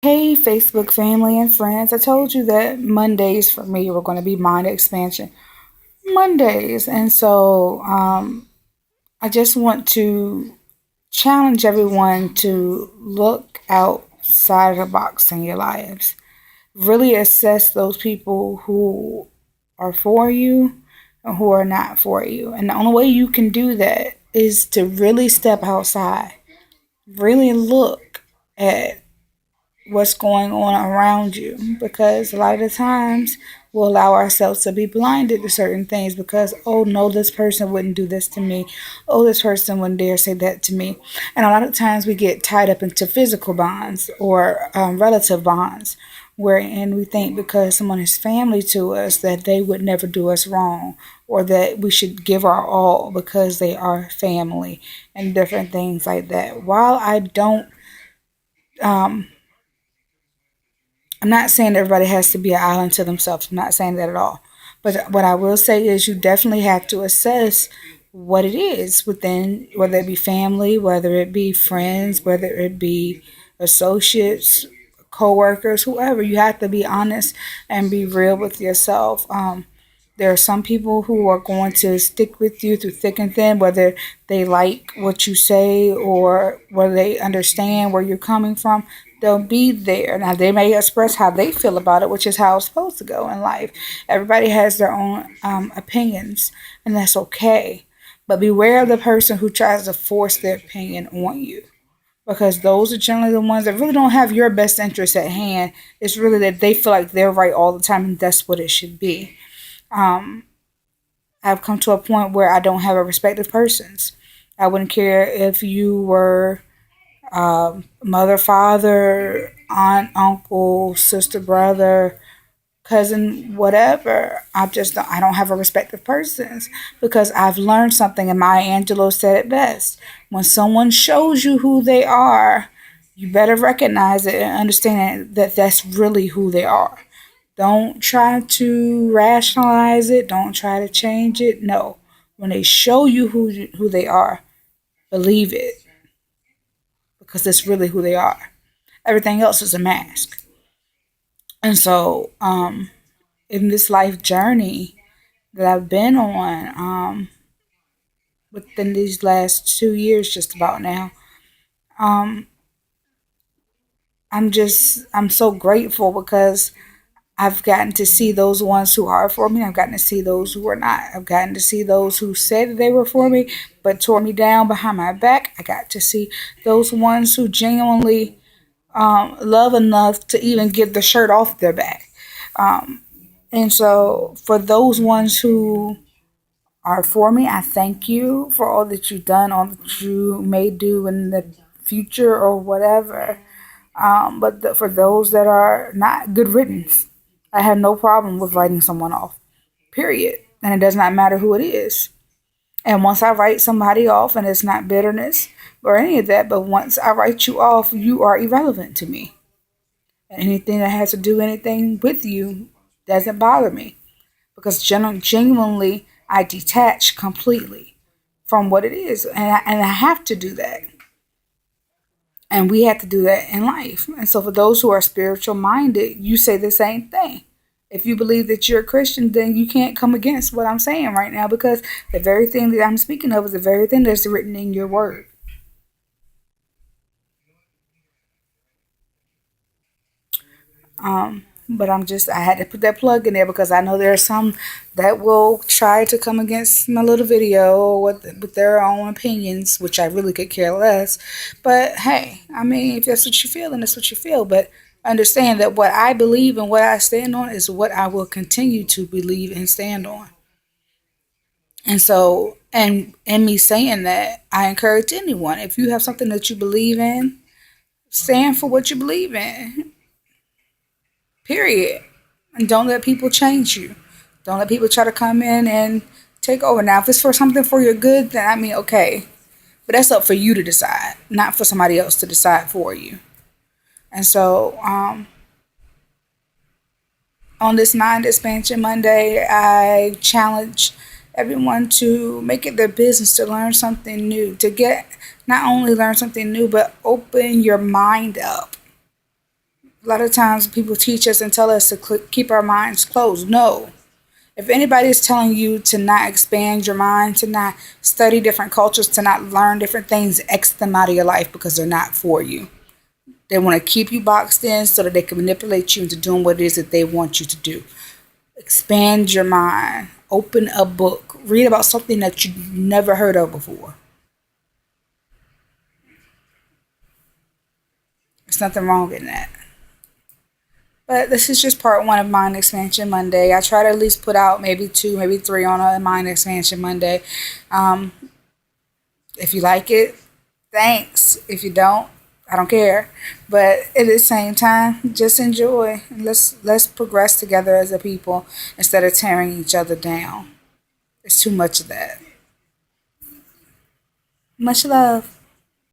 Hey, Facebook family and friends. I told you that Mondays for me were going to be mind expansion Mondays. And so I just want to challenge everyone to look outside of the box in your lives. Really assess those people who are for you and who are not for you. And the only way you can do that is to really step outside, really look at what's going on around you, because a lot of the times we'll allow ourselves to be blinded to certain things because, oh no, this person wouldn't do this to me, oh, this person wouldn't dare say that to me. And a lot of times we get tied up into physical bonds or relative bonds, wherein we think because someone is family to us that they would never do us wrong, or that we should give our all because they are family, and different things like that. While I don't um, I'm not saying everybody has to be an island to themselves. I'm not saying that at all. But what I will say is you definitely have to assess what it is within, whether it be family, whether it be friends, whether it be associates, co-workers, whoever. You have to be honest and be real with yourself. There are some people who are going to stick with you through thick and thin, whether they like what you say or whether they understand where you're coming from. They'll be there. Now, they may express how they feel about it, which is how it's supposed to go in life. Everybody has their own opinions, and that's okay. But beware of the person who tries to force their opinion on you, because those are generally the ones that really don't have your best interest at hand. It's really that they feel like they're right all the time, and that's what it should be. Um, I've come to a point where I don't have a respect of persons. I wouldn't care if you were mother, father, aunt, uncle, sister, brother, cousin, whatever. I don't have a respect of persons because I've learned something, and Maya Angelou said it best. When someone shows you who they are, you better recognize it and understand that that's really who they are. Don't try to rationalize it. Don't try to change it. No. When they show you who they are, believe it because it's really who they are. Everything else is a mask. And so, in this life journey that I've been on, within these last 2 years, just about now, um, I'm so grateful because I've gotten to see those ones who are for me. I've gotten to see those who are not. I've gotten to see those who said that they were for me but tore me down behind my back. I got to see those ones who genuinely love enough to even get the shirt off their back. Um, and so, for those ones who are for me, I thank you for all that you've done, all that you may do in the future or whatever. For those that are not, good riddance. I have no problem with writing someone off, period. And it does not matter who it is. And once I write somebody off, and it's not bitterness or any of that, but once I write you off, you are irrelevant to me. And anything that has to do anything with you doesn't bother me because genuinely I detach completely from what it is. And I have to do that. And we have to do that in life. And so, for those who are spiritual minded, you say the same thing. If you believe that you're a Christian, then you can't come against what I'm saying right now because the very thing that I'm speaking of is the very thing that's written in your word. But I had to put that plug in there because I know there are some that will try to come against my little video with their own opinions, which I really could care less. But hey, I mean, if that's what you feel, then that's what you feel. But understand that what I believe and what I stand on is what I will continue to believe and stand on. And so, and in me saying that, I encourage anyone, if you have something that you believe in, stand for what you believe in. Period. And don't let people change you. Don't let people try to come in and take over. Now, if it's for something for your good, then I mean, okay. But that's up for you to decide, not for somebody else to decide for you. And so, on this Mind Expansion Monday, I challenge everyone to make it their business to learn something new, to not only learn something new, but open your mind up. A lot of times people teach us and tell us to keep our minds closed. No. If anybody is telling you to not expand your mind, to not study different cultures, to not learn different things, exit them out of your life because they're not for you. They want to keep you boxed in so that they can manipulate you into doing what it is that they want you to do. Expand your mind. Open a book. Read about something that you've never heard of before. There's nothing wrong in that. But this is just part one of Mind Expansion Monday. I try to at least put out maybe two, maybe three on a Mind Expansion Monday. Um, if you like it, thanks. If you don't, I don't care. But at the same time, just enjoy. Let's progress together as a people instead of tearing each other down. There's too much of that. Much love.